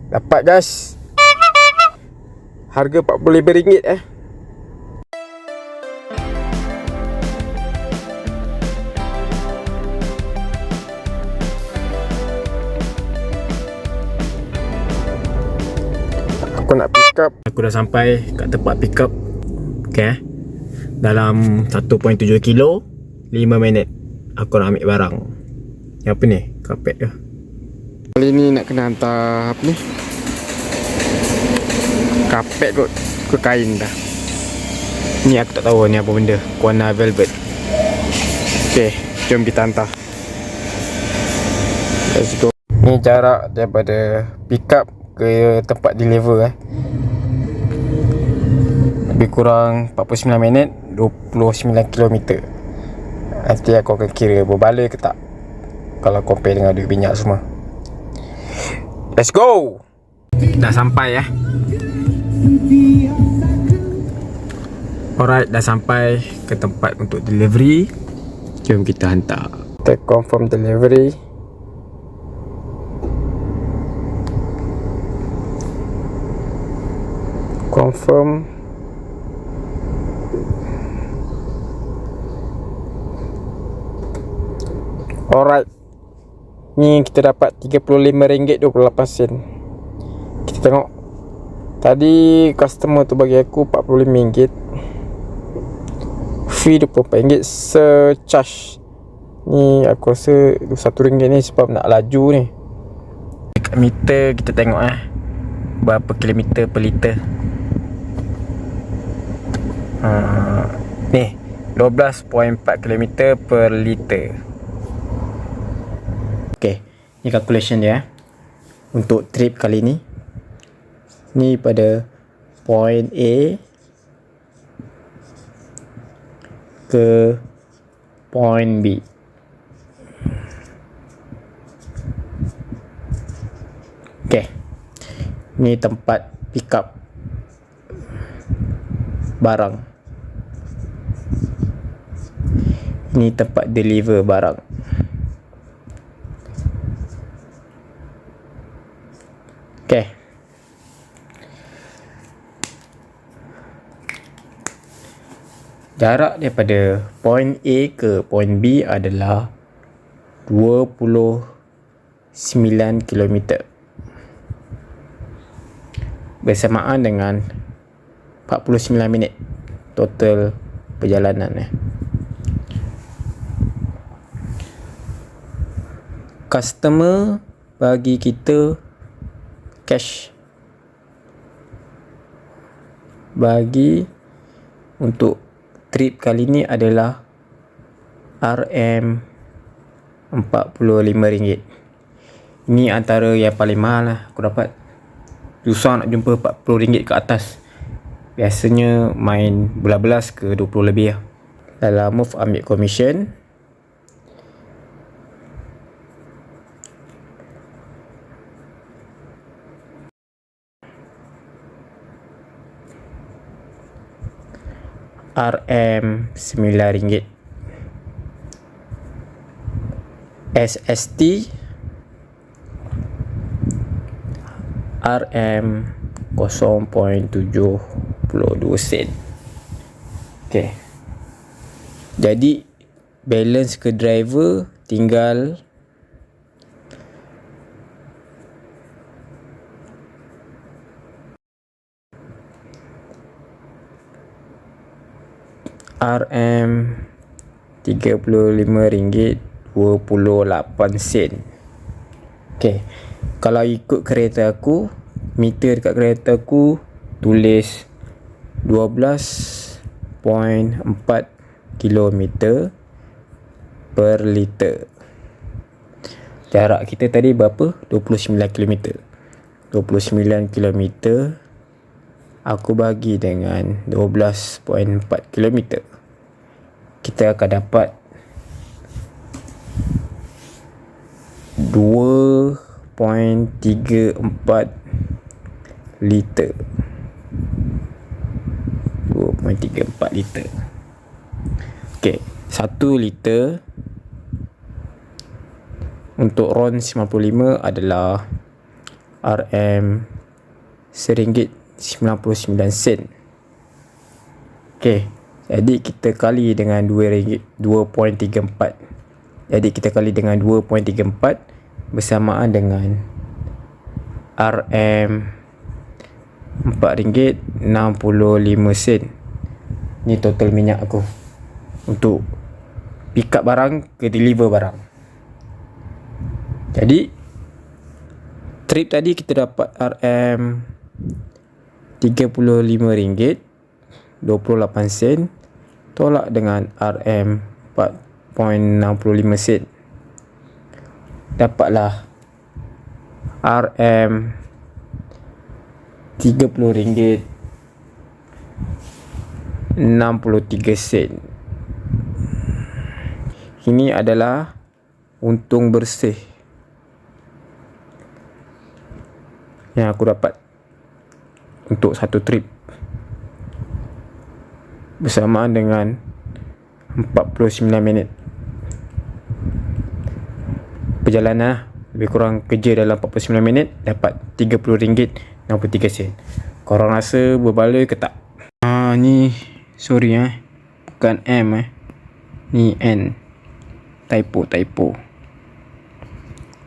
Dapat guys. Harga RM45 Aku nak pick up. Aku dah sampai kat tempat pick up. Okay, dalam 1.7 kilo 5 minit aku nak ambil barang. Yang apa ni? Karpet ke? Kali ni nak kena hantar apa ni? Karpet kot ke kain dah. Ni aku tak tahu ni apa benda. Warna velvet. Okay, jom kita hantar. Let's go. Ni jarak daripada pick up ke tempat deliver lebih kurang 49 minit 29 km. Nanti aku akan kira berbala ke tak kalau compare dengan duit minyak semua. Let's go. Dah sampai Alright, dah sampai ke tempat untuk delivery. Jom kita hantar. Kita confirm delivery. Confirm. Alright. Ni kita dapat RM35.28. Kita tengok. Tadi customer tu bagi aku RM45. Fee RM24 secharge. Ni aku rasa RM1 ni sebab nak laju ni. Dekat meter kita tengok berapa kilometer per liter. Ni 12.4 km per liter. Okay, ni calculation dia untuk trip kali ni. Ni pada point A ke point B. Okay, ni tempat pick up barang. Ni tempat deliver barang. Okay, jarak daripada point A ke point B adalah 29 km, bersamaan dengan 49 minit total perjalanan. Customer bagi kita cash, bagi untuk trip kali ni adalah RM45. Ini antara yang paling mahal lah aku dapat. Susah nak jumpa RM40 ke atas. Biasanya main belas-belas ke 20 lebih lah. Dalam move ambil commission. RM9. SST RM0.72 sen. Okay, jadi balance ke driver tinggal RM35.28. Okay, kalau ikut kereta aku, meter dekat kereta aku tulis 12.4 km per liter. Jarak kita tadi berapa? 29 km. 29 km aku bagi dengan 12.4 km, kita akan dapat 2.34 liter. 2.34 liter. Okay, 1 liter untuk RON 95 adalah RM RM1.99. Okey, jadi kita kali dengan RM2, 2.34. Jadi kita kali dengan 2.34 bersamaan dengan RM RM4.65. Ni total minyak aku untuk pick up barang ke deliver barang. Jadi trip tadi kita dapat RM RM35.28 tolak dengan RM 4.65. Dapatlah RM RM30.63. Ini adalah untung bersih yang aku dapat untuk satu trip bersamaan dengan 49 minit perjalanan. Lebih kurang kerja dalam 49 minit dapat RM30.63. Korang rasa berbaloi ke tak? Ni sorry bukan M ni N. Typo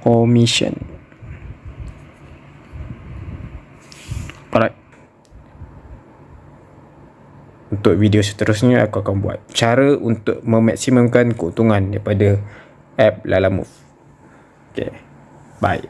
commission. Alright, untuk video seterusnya aku akan buat cara untuk memaksimumkan keuntungan daripada app Lalamove. Okay, bye.